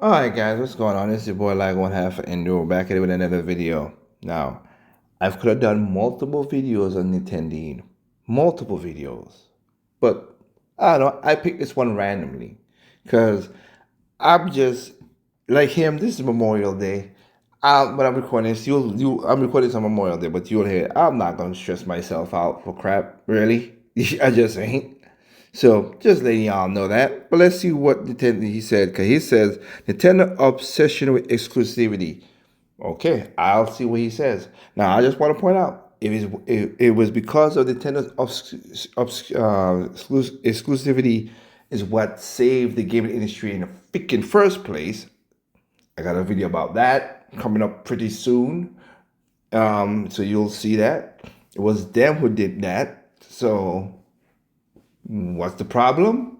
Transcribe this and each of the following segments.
Alright guys, what's going on? It's your boy Like One Half Enduro back at it with another video. Now, I could have done multiple videos on Nintendo. Multiple videos. But I don't know, I picked this one randomly. Cause I'm just like him, this is Memorial Day. When I'm recording this, I'm recording this on Memorial Day, but you'll hear it. I'm not gonna stress myself out for crap, really. I just ain't. So just letting y'all know that. But let's see what Nintendo he said. Cause he says Nintendo obsession with exclusivity. Okay, I'll see what he says. Now I just want to point out it was because of Nintendo's exclusivity is what saved the gaming industry in the freaking first place. I got a video about that coming up pretty soon. So you'll see that. It was them who did that. So what's the problem?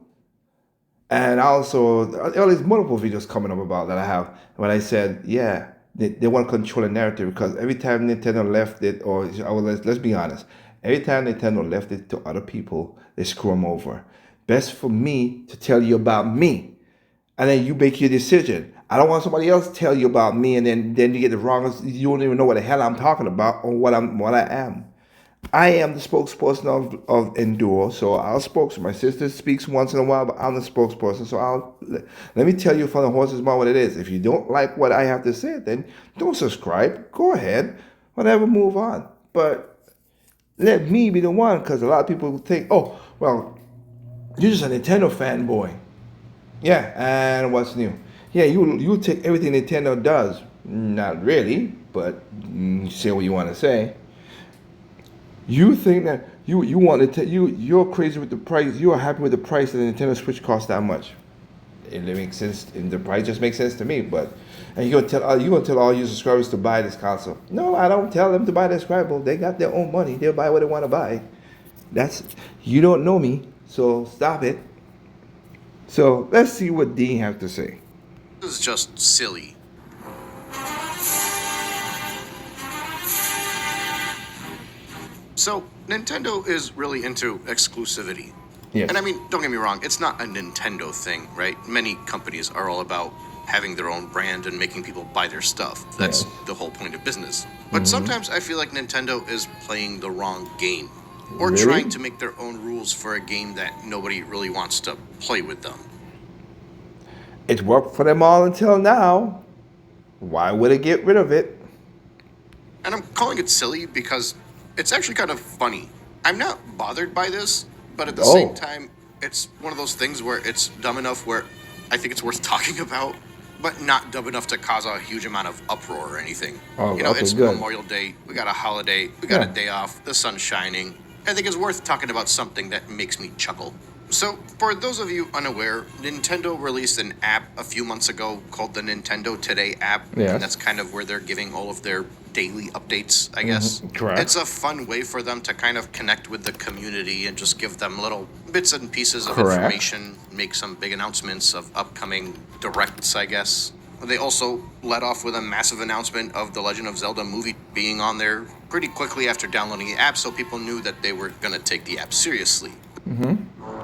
And also, all these multiple videos coming up about that I have. When I said, yeah, they want to control the narrative because every time Nintendo left it, or let's be honest, every time Nintendo left it to other people, they screw them over. Best for me to tell you about me, and then you make your decision. I don't want somebody else to tell you about me, and then you get the wrong. You don't even know what the hell I'm talking about or what I am. I am the spokesperson of Enduro, so I'll spokesperson. My sister speaks once in a while, but I'm the spokesperson. So let me tell you from the horse's mouth what it is. If you don't like what I have to say, then don't subscribe. Go ahead, whatever, move on. But let me be the one, because a lot of people think, oh, well, you're just a Nintendo fanboy. Yeah, and what's new? Yeah, you take everything Nintendo does. Not really, but say what you want to say. You think that you want to you're crazy with the price. You are happy with the price that the Nintendo Switch costs that much. It makes sense, and the price just makes sense to me. But and you gonna tell all your subscribers to buy this console? No, I don't tell them to buy this console. They got their own money. They'll buy what they want to buy. That's you don't know me, so stop it. So let's see what Dean has to say. This is just silly. So, Nintendo is really into exclusivity. Yes. And I mean, don't get me wrong, it's not a Nintendo thing, right? Many companies are all about having their own brand and making people buy their stuff. That's Yes. the whole point of business. But sometimes I feel like Nintendo is playing the wrong game, or Really? trying to make their own rules for a game that nobody really wants to play with them. It worked for them all until now. Why would it get rid of it? And I'm calling it silly because it's actually kind of funny. I'm not bothered by this, but at the same Oh, time, it's one of those things where it's dumb enough where I think it's worth talking about, but not dumb enough to cause a huge amount of uproar or anything. oh, You know, okay, it's good. Memorial Day, we got a holiday, we got a Yeah. day off, the sun's shining. I think it's worth talking about something that makes me chuckle. So, for those of you unaware, Nintendo released an app a few months ago called the Nintendo Today app, Yes. and that's kind of where they're giving all of their daily updates, I guess. Correct. It's a fun way for them to kind of connect with the community and just give them little bits and pieces of Correct. information, make some big announcements of upcoming directs, I guess. They also led off with a massive announcement of the Legend of Zelda movie being on there pretty quickly after downloading the app, so people knew that they were going to take the app seriously.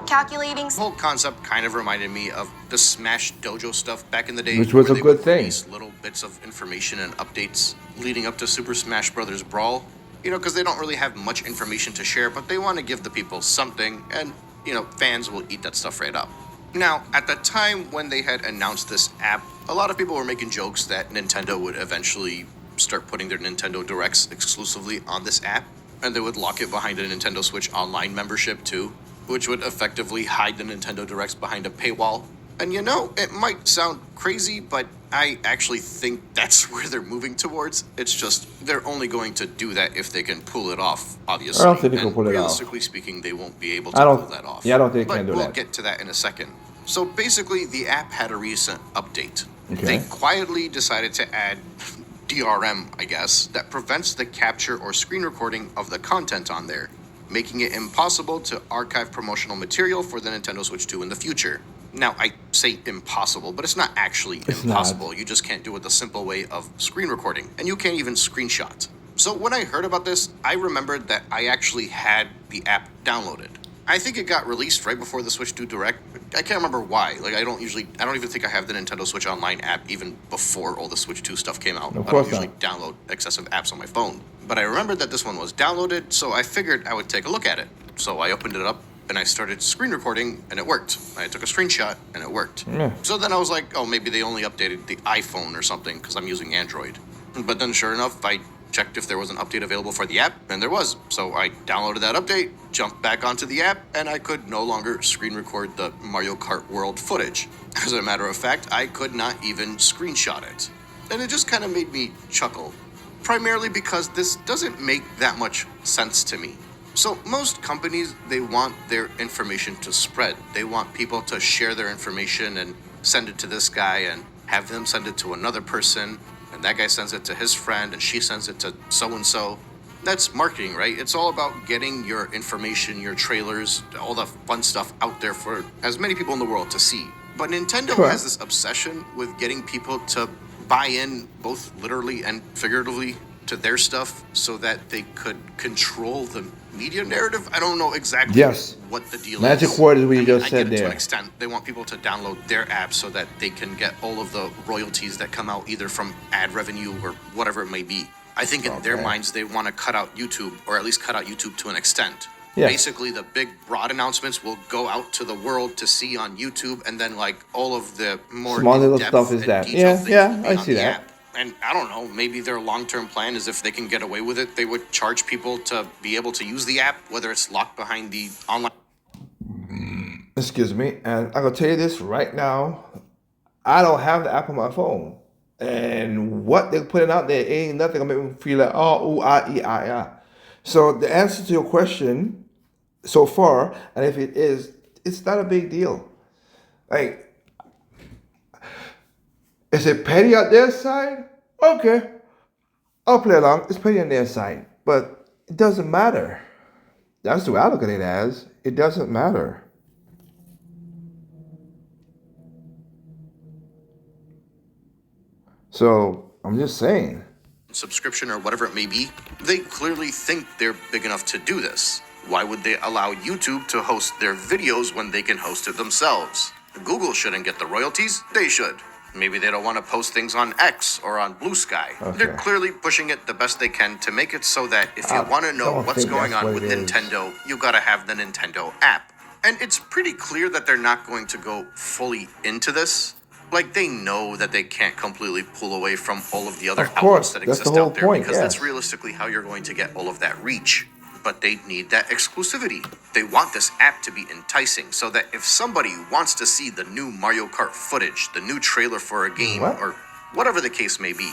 Calculating. The whole concept kind of reminded me of the Smash Dojo stuff back in the day, Which was where a they good would thing. release little bits of information and updates leading up to Super Smash Bros. Brawl. You know, because they don't really have much information to share, but they want to give the people something, and you know, fans will eat that stuff right up. Now, at the time when they had announced this app, a lot of people were making jokes that Nintendo would eventually start putting their Nintendo Directs exclusively on this app, and they would lock it behind a Nintendo Switch Online membership too, which would effectively hide the Nintendo Directs behind a paywall. And you know, it might sound crazy, but I actually think that's where they're moving towards. It's just they're only going to do that if they can pull it off, obviously. I don't think they can And pull it off. realistically speaking, they won't be able I to don't- pull that off. yeah, I don't think they but can do we'll that. get to that in a second. So basically, the app had a recent update. Okay. They quietly decided to add DRM, I guess, that prevents the capture or screen recording of the content on there, making it impossible to archive promotional material for the Nintendo Switch 2 in the future. Now, I say impossible, but it's not actually It's impossible. not. You just can't do it the simple way of screen recording, and you can't even screenshot. So when I heard about this, I remembered that I actually had the app downloaded. I think it got released right before the Switch 2 Direct, I can't remember why. Like, I don't even think I have the Nintendo Switch Online app even before all the Switch 2 stuff came out. Of I don't course usually not. download excessive apps on my phone. But I remembered that this one was downloaded, so I figured I would take a look at it. So I opened it up and I started screen recording, and it worked. I took a screenshot, and it worked. Yeah. So then I was like, oh, maybe they only updated the iPhone or something because I'm using Android. But then sure enough, I checked if there was an update available for the app, and there was. So I downloaded that update, jumped back onto the app, and I could no longer screen record the Mario Kart World footage. As a matter of fact, I could not even screenshot it. And it just kind of made me chuckle. Primarily because this doesn't make that much sense to me. So most companies, they want their information to spread. They want people to share their information and send it to this guy and have them send it to another person. And that guy sends it to his friend and she sends it to so-and-so. That's marketing, right? It's all about getting your information, your trailers, all the fun stuff out there for as many people in the world to see. But Nintendo Correct. has this obsession with getting people to buy in, both literally and figuratively, to their stuff so that they could control the media narrative. I don't know exactly Yes. what the deal Magic is. word is what you I mean, just I said get it to there. an extent. They want people to download their app so that they can get all of the royalties that come out either from ad revenue or whatever it may be. I think in their Okay. minds, they want to cut out YouTube, or at least cut out YouTube to an extent. Yes. Basically, the big broad announcements will go out to the world to see on YouTube, and then like all of the more Small little in-depth stuff is and that. detailed Yeah, things yeah, will be I on see the that. app. And I don't know, maybe their long-term plan is if they can get away with it, they would charge people to be able to use the app, whether it's locked behind the online. Excuse me. And I'm gonna tell you this right now. I don't have the app on my phone. And what they're putting out there ain't nothing gonna make me feel like, oh, ooh, ah, ee, ah, ah. So the answer to your question so far, and if it is, it's not a big deal. Like, is it petty on their side? Okay, I'll play along. It's petty on their side, but it doesn't matter. That's the way I look at it as. It doesn't matter. So I'm just saying. Subscription or whatever it may be, they clearly think they're big enough to do this. Why would they allow YouTube to host their videos when they can host it themselves? Google shouldn't get the royalties, they should. Maybe they don't want to post things on X or on Blue Sky. Okay. They're clearly pushing it the best they can to make it so that if you I want to know don't what's think going that's on what with it is. Nintendo, you gotta have the Nintendo app. And it's pretty clear that they're not going to go fully into this. Like, they know that they can't completely pull away from all of the other Of course, outlets that that's the exist whole out there, point, because that's yes. realistically how you're going to get all of that reach. But they need that exclusivity. They want this app to be enticing so that if somebody wants to see the new Mario Kart footage, the new trailer for a game, What? or whatever the case may be,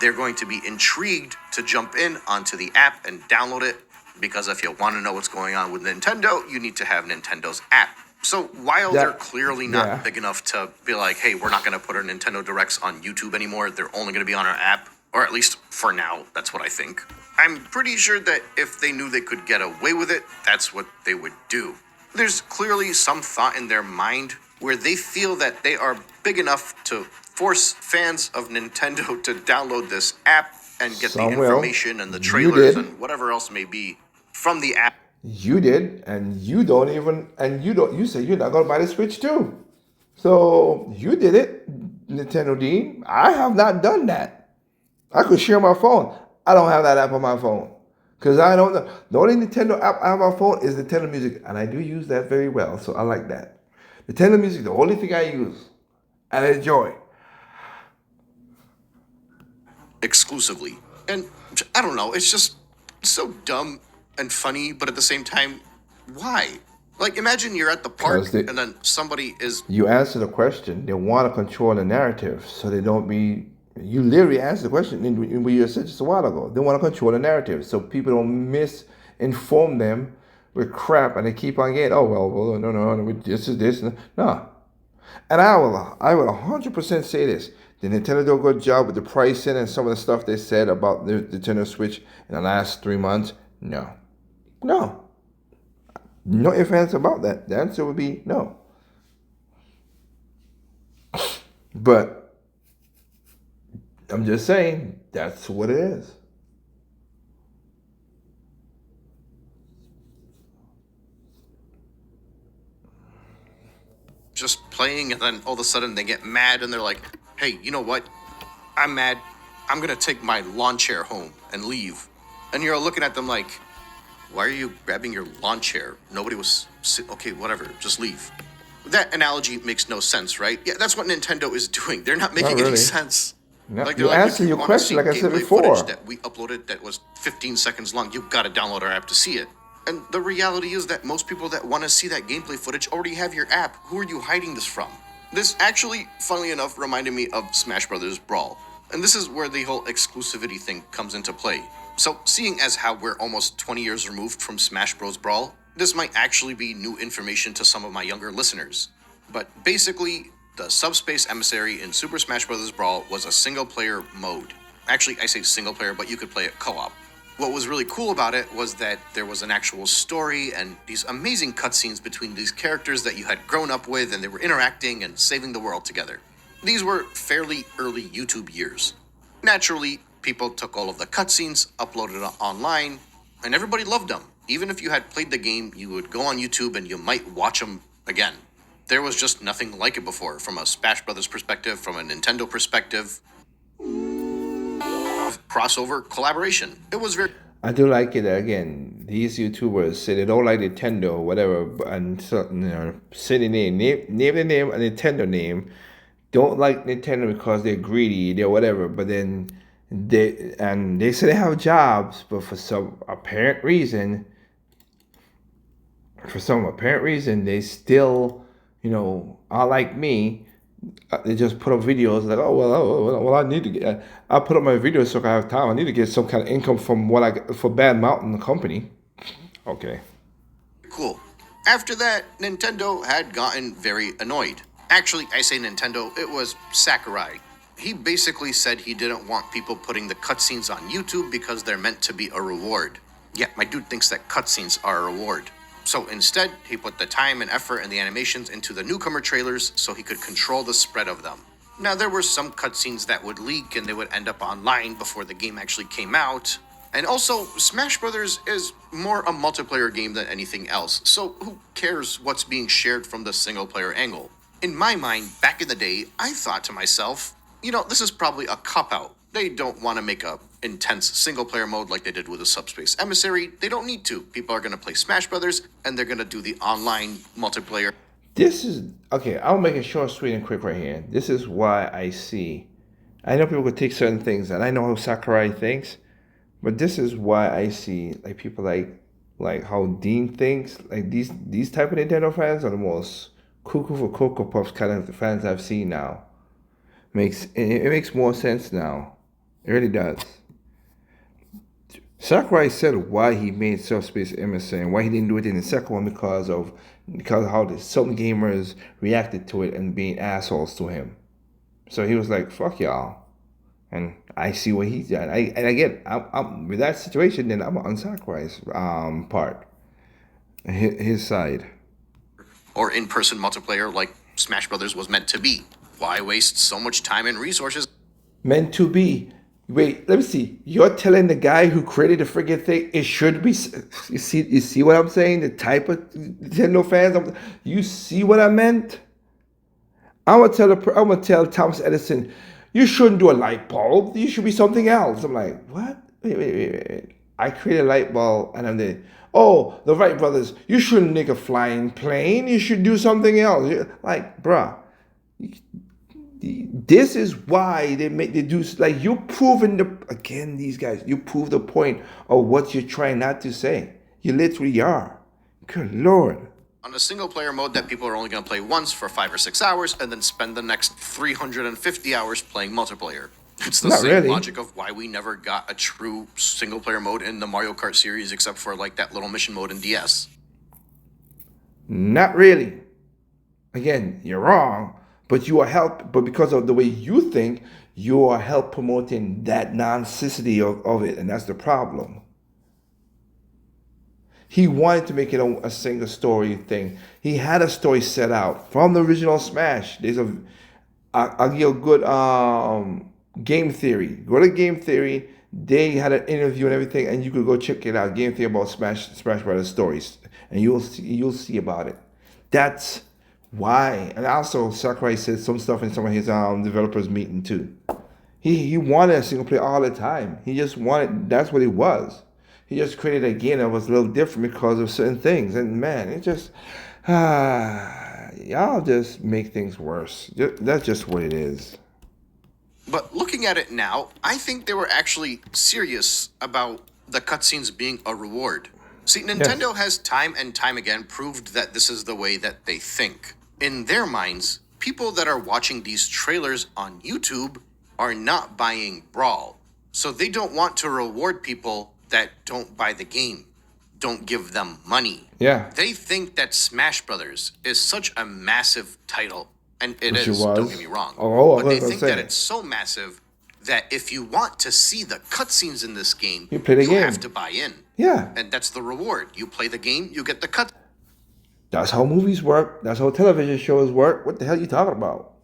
they're going to be intrigued to jump in onto the app and download it, because if you want to know what's going on with Nintendo, you need to have Nintendo's app. So while That- they're clearly not yeah. big enough to be like, hey, we're not going to put our Nintendo Directs on YouTube anymore, they're only going to be on our app, or at least for now, that's what I think. I'm pretty sure that if they knew they could get away with it, that's what they would do. There's clearly some thought in their mind where they feel that they are big enough to force fans of Nintendo to download this app and get Some the will. information and the You trailers did. and whatever else may be from the app. You did, and you don't even, and you don't. You say you're not gonna buy the Switch too. So you did it, Nintendo Dean. I have not done that. I could share my phone. I don't have that app on my phone because I don't know. The only Nintendo app I have on my phone is Nintendo Music, and I do use that very well. So I like that. Nintendo Music, the only thing I use and enjoy. Exclusively. And I don't know, it's just so dumb and funny, but at the same time, why? Like, imagine you're at the park 'Cause they- and then somebody is. You answer the question. They want to control the narrative, so they don't be. You literally answered the question in what you said just a while ago. They want to control the narrative, so people don't misinform them with crap, and they keep on getting. Oh well, no. This is this. No, and I will 100% say this. Did Nintendo do a good job with the pricing and some of the stuff they said about the Nintendo Switch in the last 3 months? No. No ifs, ands about that. The answer would be no. But I'm just saying, that's what it is. playing, and then all of a sudden they get mad and they're like, hey, you know what? I'm mad. I'm gonna take my lawn chair home and leave. And you're looking at them like, why are you grabbing your lawn chair? Nobody was, okay, whatever, just leave. That analogy makes no sense, right? Yeah, that's what Nintendo is doing. They're not making any really. sense. No, Like, you they're like, answer if you your want to question see like I said gameplay before. footage that we uploaded that was 15 seconds long, you've got to download our app to see it. And the reality is that most people that want to see that gameplay footage already have your app. Who are you hiding this from? This actually, funnily enough, reminded me of Smash Brothers Brawl. And this is where the whole exclusivity thing comes into play. So, seeing as how we're almost 20 years removed from Smash Bros. Brawl, this might actually be new information to some of my younger listeners. But basically, the Subspace Emissary in Super Smash Bros. Brawl was a single-player mode. Actually, I say single-player, but you could play it co-op. What was really cool about it was that there was an actual story and these amazing cutscenes between these characters that you had grown up with, and they were interacting and saving the world together. These were fairly early YouTube years. Naturally, people took all of the cutscenes, uploaded it online, and everybody loved them. Even if you had played the game, you would go on YouTube and you might watch them again. There was just nothing like it before, from a Smash Brothers perspective, from a Nintendo perspective. Crossover collaboration. It was very I do like it. Again, these YouTubers say they don't like Nintendo or whatever, and so, say the name the name a Nintendo name. Don't like Nintendo because they're greedy, they're whatever. But then they say they have jobs, but for some apparent reason, they still, are like me. They just put up videos like, well, I need to get. I put up my videos so I have time. I need to get some kind of income from what I get for Bad Mountain Company. Okay. cool. After that, Nintendo had gotten very annoyed. Actually, I say Nintendo, it was Sakurai. He basically said he didn't want people putting the cutscenes on YouTube because they're meant to be a reward. Yeah, my dude thinks that cutscenes are a reward. So instead, he put the time and effort and the animations into the newcomer trailers so he could control the spread of them. Now, there were some cutscenes that would leak and they would end up online before the game actually came out. And also, Smash Brothers is more a multiplayer game than anything else, so who cares what's being shared from the single-player angle? In my mind, back in the day, I thought to myself, this is probably a cop-out. They don't want to make a intense single-player mode like they did with the Subspace Emissary. They don't need to. People are going to play Smash Brothers, and they're going to do the online multiplayer. This is okay. I'll make it short, sweet, and quick right here. This is why I know people could take certain things, and I know how Sakurai thinks, but this is why I see like people like how Dean thinks. Like these type of Nintendo fans are the most cuckoo for Cocoa Puffs kind of fans I've seen now. It makes more sense now. It really does. Sakurai said why he made Subspace Emissary and why he didn't do it in the second one because of how some gamers reacted to it and being assholes to him. So he was like, "Fuck y'all," and I see what he's done. I'm with that situation. Then I'm on Sakurai's part, his side. Or in-person multiplayer like Smash Brothers was meant to be. Why waste so much time and resources? Meant to be. Wait, let me see. You're telling the guy who created the friggin' thing it should be. You see what I'm saying? The type of Nintendo fans. You see what I meant? I'm gonna tell Thomas Edison, you shouldn't do a light bulb. You should be something else. I'm like, what? Wait. I created a light bulb, and I'm the. Oh, the Wright brothers. You shouldn't make a flying plane. You should do something else. Like, bruh. This is why they do like you're proving these guys, you prove the point of what you're trying not to say. You literally are. Good Lord. On a single player mode that people are only going to play once for 5 or 6 hours and then spend the next 350 hours playing multiplayer. It's the Not same really. logic of why we never got a true single player mode in the Mario Kart series except for like that little mission mode in DS. Not really. Again, you're wrong. But but because of the way you think, you are help promoting that non-cicity of it, and that's the problem. He wanted to make it a single story thing. He had a story set out from the original Smash. I'll give a good Game Theory. Go to Game Theory. They had an interview and everything, and you could go check it out. Game Theory about Smash Brothers stories, and you'll see about it. That's Why? And also, Sakurai said some stuff in some of his developers meeting too. He wanted a single player all the time. He just wanted, that's what it was. He just created a game that was a little different because of certain things. And man, it just y'all just make things worse. That's just what it is. But looking at it now, I think they were actually serious about the cutscenes being a reward. See, Nintendo has time and time again proved that this is the way that they think. In their minds, people that are watching these trailers on YouTube are not buying Brawl. So they don't want to reward people that don't buy the game, don't give them money. Yeah. They think that Smash Brothers is such a massive title, and it Which is, it was. don't get me wrong. Oh, but I they was gonna think say. that it's so massive that if you want to see the cutscenes in this game, You play the game. have to buy in. Yeah. And that's the reward. You play the game, you get the cutscenes. That's how movies work. That's how television shows work. What the hell are you talking about?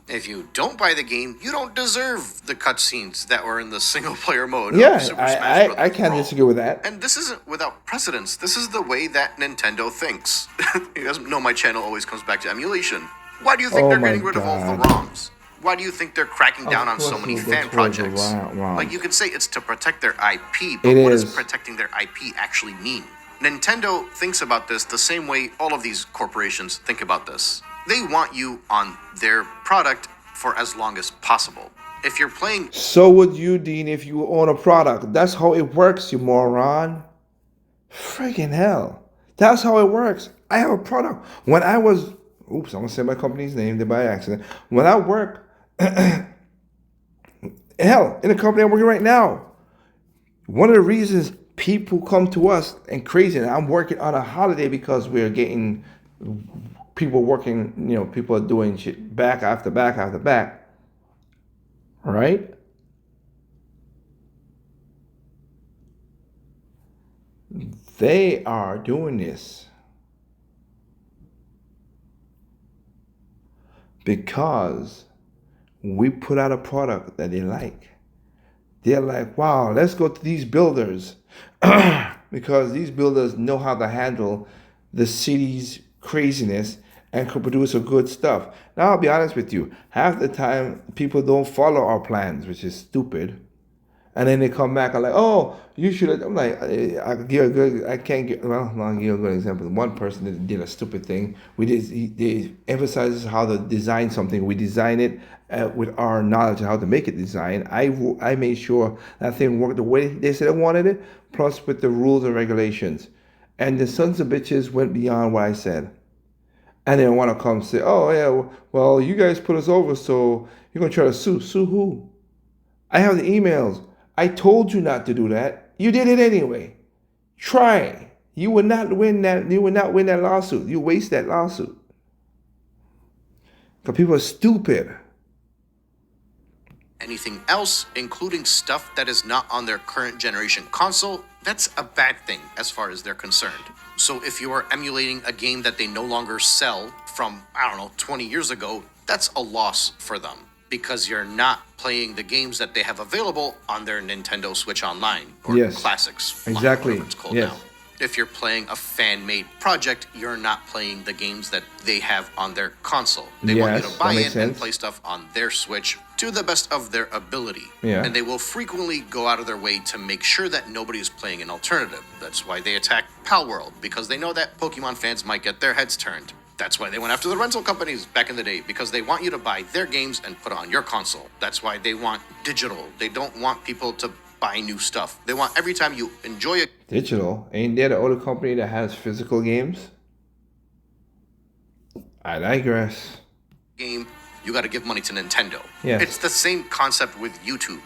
If you don't buy the game, you don't deserve the cutscenes that were in the single-player mode Yeah, of Super Smash Bros. I can't Brawl. disagree with that. And this isn't without precedence. This is the way that Nintendo thinks. You guys know my channel always comes back to emulation. Why do you think Oh they're my getting rid of all the God. ROMs? Why do you think they're cracking down on so course many we'll go fan towards the projects? ROMs. Like, you could say it's to protect their IP, but It what does is. protecting their IP actually mean? Nintendo thinks about this the same way all of these corporations think about this. They want you on their product for as long as possible. If you're playing So would you, Dean, if you own a product. That's how it works, you moron. Freaking hell. That's how it works. I have a product. When I was, oops, I'm going to say my company's name by accident. When I work, hell, in the company I'm working right now, one of the reasons people come to us and crazy, and I'm working on a holiday because we're getting people working, people are doing shit back after back after back. Right? They are doing this because we put out a product that they like. They're like, wow, let's go to these builders because these builders know how to handle the city's craziness and can produce a good stuff. Now, I'll be honest with you. Half the time, people don't follow our plans, which is stupid. And then they come back and like, oh, you should have. I'm like, I can't give, well, I'll give you a good example. One person did a stupid thing. They emphasizes how to design something. We design it with our knowledge of how to make it design. I made sure that thing worked the way they said they wanted it, plus with the rules and regulations. And the sons of bitches went beyond what I said. And they want to come say, oh, yeah, well, you guys put us over, so you're going to try to sue. Sue who? I have the emails. I told you not to do that. You did it anyway. Try. You will not win that. You will not win that lawsuit. You waste that lawsuit. Because people are stupid. anything else, including stuff that is not on their current generation console, that's a bad thing as far as they're concerned. So if you are emulating a game that they no longer sell from, 20 years ago, that's a loss for them because you're not playing the games that they have available on their Nintendo Switch Online or Yes. Classics line, Exactly. whatever it's called Yes. now. If you're playing a fan-made project, you're not playing the games that they have on their console. They want you Yes, to buy that in makes and sense. play stuff on their Switch to the best of their ability. Yeah. And they will frequently go out of their way to make sure that nobody is playing an alternative. That's why they attack Pal World, because they know that Pokemon fans might get their heads turned. That's why they went after the rental companies back in the day, because they want you to buy their games and put it on your console. That's why they want digital. They don't want people to buy new stuff. They want every time you enjoy a Digital. Ain't there the other company that has physical games? I digress. game, you got to give money to Nintendo. Yes. It's the same concept with YouTube.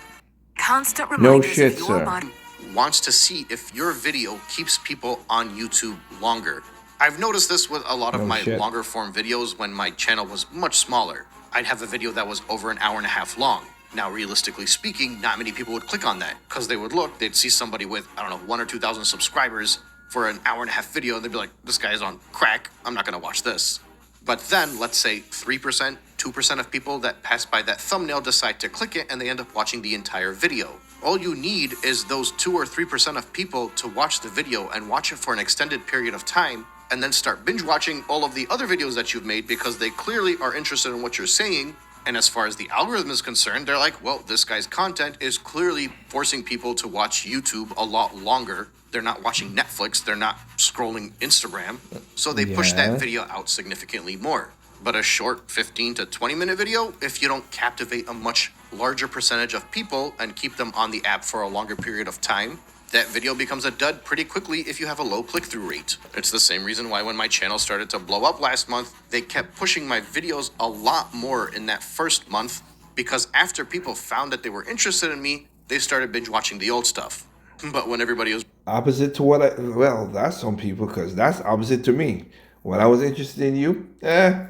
Constant No reminders shit, of your sir. body. Wants to see if your video keeps people on YouTube longer. I've noticed this with a lot of No my shit. longer form videos when my channel was much smaller. I'd have a video that was over an hour and a half long. Now, realistically speaking, not many people would click on that because they would look, they'd see somebody with, 1 or 2,000 subscribers for an hour and a half video, and they'd be like, this guy's on crack. I'm not going to watch this. But then, let's say 3%, 2% of people that pass by that thumbnail decide to click it and they end up watching the entire video. All you need is those 2 or 3% of people to watch the video and watch it for an extended period of time and then start binge watching all of the other videos that you've made because they clearly are interested in what you're saying. And as far as the algorithm is concerned, they're like, well, this guy's content is clearly forcing people to watch YouTube a lot longer. They're not watching Netflix. They're not scrolling Instagram. So they push that video out significantly more. But a short 15 to 20 minute video, if you don't captivate a much larger percentage of people and keep them on the app for a longer period of time, that video becomes a dud pretty quickly if you have a low click-through rate. It's the same reason why when my channel started to blow up last month, they kept pushing my videos a lot more in that first month, because after people found that they were interested in me, they started binge watching the old stuff. But when everybody was Opposite to what well, that's some people, because that's opposite to me. When I was interested in you,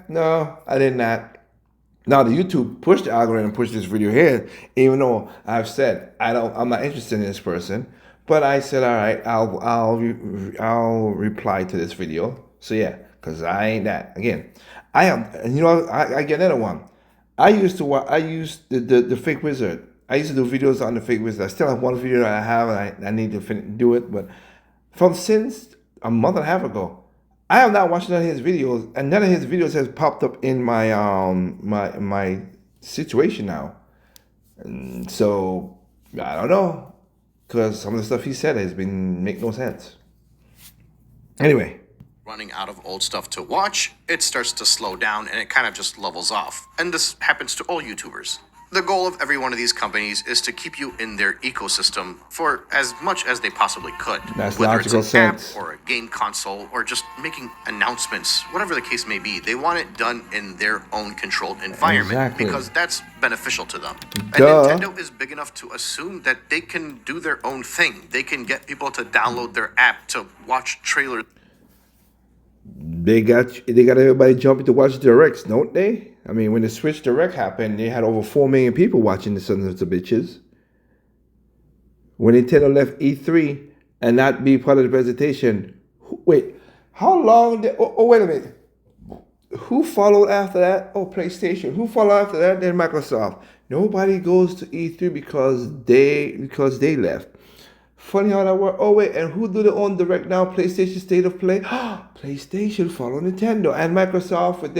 no, I did not. Now the YouTube pushed the algorithm, pushed this video here, even though I've said I'm not interested in this person. But I said, all right, I'll reply to this video. So yeah, because I ain't that. Again, I am. You know, I get another one. I used the fake wizard. I used to do videos on the fake wizard. I still have one video that I have, and I need to do it. But since a month and a half ago, I have not watched none of his videos, and none of his videos has popped up in my my situation now. And so I don't know. Because some of the stuff he said has been make no sense. Anyway. Running out of old stuff to watch, it starts to slow down and it kind of just levels off. And this happens to all YouTubers. The goal of every one of these companies is to keep you in their ecosystem for as much as they possibly could. That's whether logical it's an sense. app or a game console or just making announcements, whatever the case may be, they want it done in their own controlled environment because that's beneficial to them. And Nintendo is big enough to assume that they can do their own thing. They can get people to download their app to watch trailers. They got everybody jumping to watch directs, don't they? I mean, when the Switch Direct happened, they had over 4 million people watching the sons of the bitches. When Nintendo left E3 and not be part of the presentation, wait, how long did? Wait a minute. Who followed after that? Oh, PlayStation. Who followed after that? Then Microsoft. Nobody goes to E3 because they left. Funny how that works. Oh wait, and who do their own direct now? PlayStation State of Play. PlayStation follow Nintendo, and Microsoft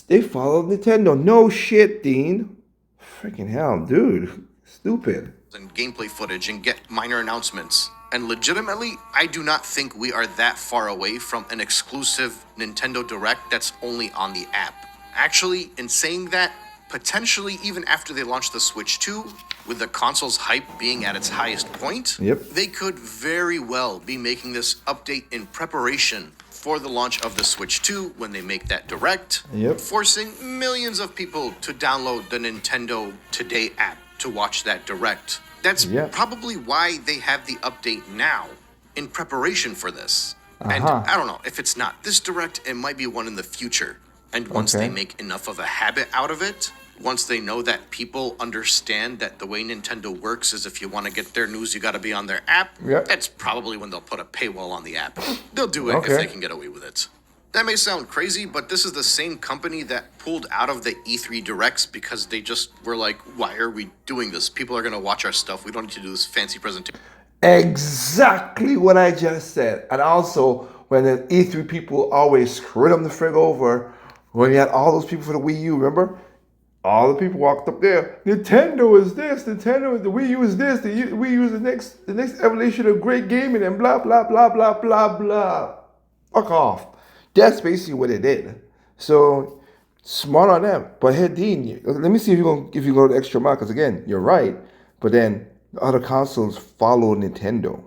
they follow Nintendo. No shit, Dean. Freaking hell, dude. Stupid. And gameplay footage and get minor announcements. And legitimately, I do not think we are that far away from an exclusive Nintendo Direct that's only on the app. Actually, in saying that, potentially even after they launch the Switch 2, with the console's hype being at its highest point, they could very well be making this update in preparation for the launch of the Switch 2 when they make that Direct, forcing millions of people to download the Nintendo Today app to watch that Direct. That's probably why they have the update now, in preparation for this. And I don't know, if it's not this Direct, it might be one in the future. And once they make enough of a habit out of it, once they know that people understand that the way Nintendo works is if you want to get their news, you got to be on their app, that's probably when they'll put a paywall on the app. They'll do it if they can get away with it. That may sound crazy, but this is the same company that pulled out of the E3 Directs because they just were like, why are we doing this? People are going to watch our stuff. We don't need to do this fancy presentation. Exactly what I just said. And also, when the E3 people always screwed them the frig over, when you had all those people for the Wii U, remember? All the people walked up there. Nintendo is this. Nintendo, the Wii U is this. The Wii U is the next evolution of great gaming, and blah blah blah blah blah blah. Fuck off. That's basically what they did. So smart on them. But hey, Dean, let me see if you go the extra mile. Because again, you're right. But then the other consoles follow Nintendo.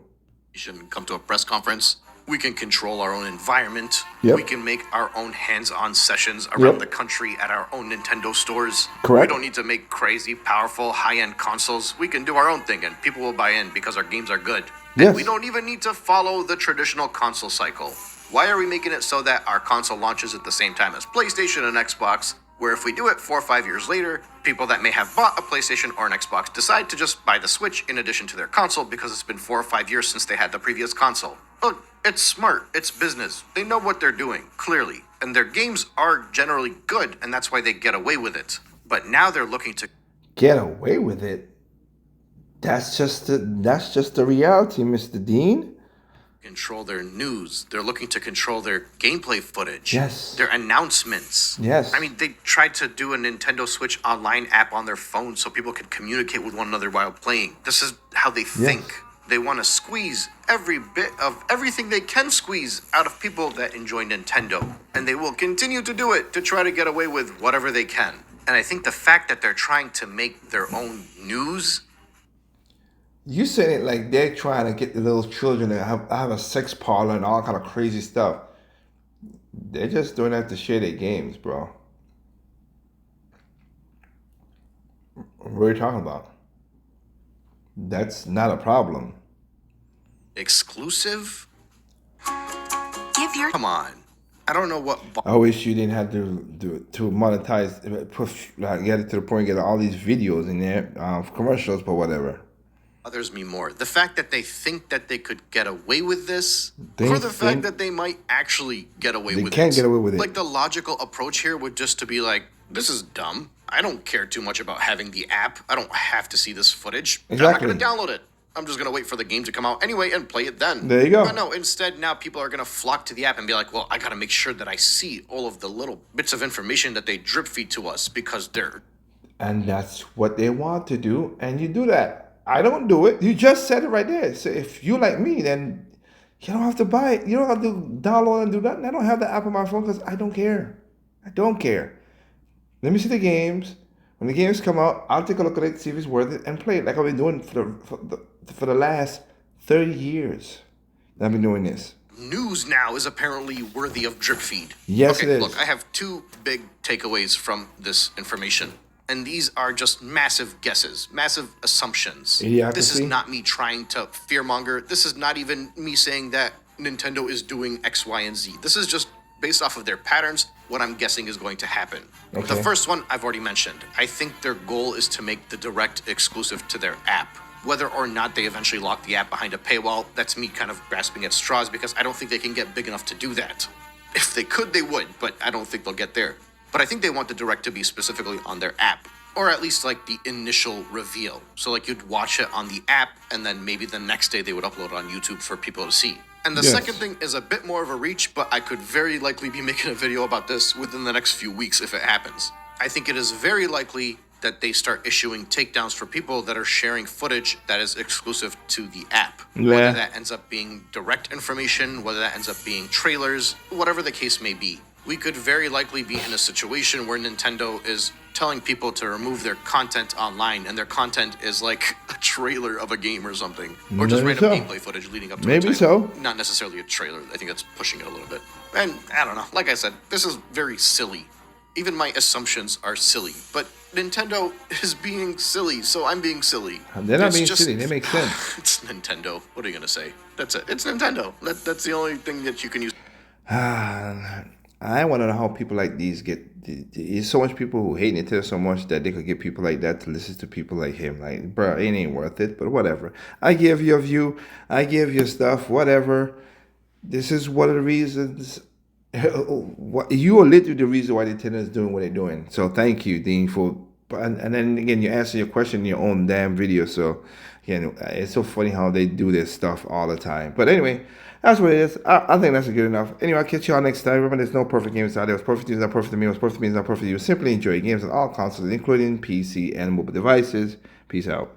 You shouldn't come to a press conference. We can control our own environment. We can make our own hands-on sessions around the country at our own Nintendo stores. We don't need to make crazy, powerful, high-end consoles. We can do our own thing, and people will buy in because our games are good. And we don't even need to follow the traditional console cycle. Why are we making it so that our console launches at the same time as PlayStation and Xbox, where if we do it 4 or 5 years later, people that may have bought a PlayStation or an Xbox decide to just buy the Switch in addition to their console because it's been 4 or 5 years since they had the previous console? Look, it's smart. It's business. They know what they're doing, clearly. And their games are generally good, and that's why they get away with it. But now they're looking to get away with it. That's just the reality, Mr. Dean. control their news. They're looking to control their gameplay footage. Yes. Their announcements. Yes. I mean, they tried to do a Nintendo Switch online app on their phone so people could communicate with one another while playing. This is how they think. They want to squeeze every bit of everything they can squeeze out of people that enjoy Nintendo. And they will continue to do it to try to get away with whatever they can. And I think the fact that they're trying to make their own news. You said it like they're trying to get the little children to have a sex parlor and all kind of crazy stuff. They're just doing that to share their games, bro. What are you talking about? That's not a problem. Exclusive? Give your. Come on. I don't know what I wish you didn't have to monetize, push, get it to the point, get all these videos in there, commercials, but whatever. bothers me more. The fact that they think that they could get away with this, They or the think- fact that they might actually get away They with it. can't get away with it. Like, the logical approach here would just to be like, this is dumb. I don't care too much about having the app. I don't have to see this footage. Exactly. I'm not going to download it. I'm just going to wait for the game to come out anyway and play it then. There you go. But no, instead now people are going to flock to the app and be like, well, I got to make sure that I see all of the little bits of information that they drip feed to us because they're... And that's what they want to do, and you do that. I don't do it. You just said it right there. So if you like me, then you don't have to buy it. You don't have to download and do nothing. I don't have the app on my phone because I don't care. I don't care. Let me see the games. When the games come out, I'll take a look at it, see if it's worth it, and play it like I've been doing for the last 30 years. I've been doing this. News now is apparently worthy of drip feed. Yes, okay, it is. Look, I have two big takeaways from this information. And these are just massive guesses, massive assumptions. Idiocracy? This is not me trying to fearmonger. This is not even me saying that Nintendo is doing X, Y, and Z. This is just based off of their patterns, what I'm guessing is going to happen. Okay. The first one I've already mentioned. I think their goal is to make the Direct exclusive to their app. Whether or not they eventually lock the app behind a paywall, that's me kind of grasping at straws because I don't think they can get big enough to do that. If they could, they would, but I don't think they'll get there. But I think they want the Direct to be specifically on their app, or at least like the initial reveal. So like you'd watch it on the app, and then maybe the next day they would upload it on YouTube for people to see. And the Yes. second thing is a bit more of a reach, but I could very likely be making a video about this within the next few weeks if it happens. I think it is very likely that they start issuing takedowns for people that are sharing footage that is exclusive to the app. Yeah. Whether that ends up being direct information, whether that ends up being trailers, whatever the case may be. We could very likely be in a situation where Nintendo is telling people to remove their content online, and their content is like a trailer of a game or something, or just Maybe random so. gameplay footage leading up to Maybe a title. so. Not necessarily a trailer. I think that's pushing it a little bit. And I don't know. Like I said, this is very silly. Even my assumptions are silly, but Nintendo is being silly, so I'm being silly. They're not It's being just- silly. They make sense. It's Nintendo. What are you gonna say? That's it. It's Nintendo. That's the only thing that you can use. I want to know how people like these get. There's so much people who hate Nintendo so much that they could get people like that to listen to people like him. Like, bro, it ain't worth it. But whatever. I give you a view. I give you stuff. Whatever. This is one of the reasons. You are literally the reason why Nintendo is doing what they're doing. So thank you, Dean, for. And then again, you answer your question in your own damn video. So again, it's so funny how they do this stuff all the time. But anyway. That's what it is. I think that's good enough. Anyway, I'll catch y'all next time. Remember, there's no perfect games out there. What's perfect to you is not perfect to me. What's perfect to me is not perfect to you. Simply enjoy games on all consoles, including PC and mobile devices. Peace out.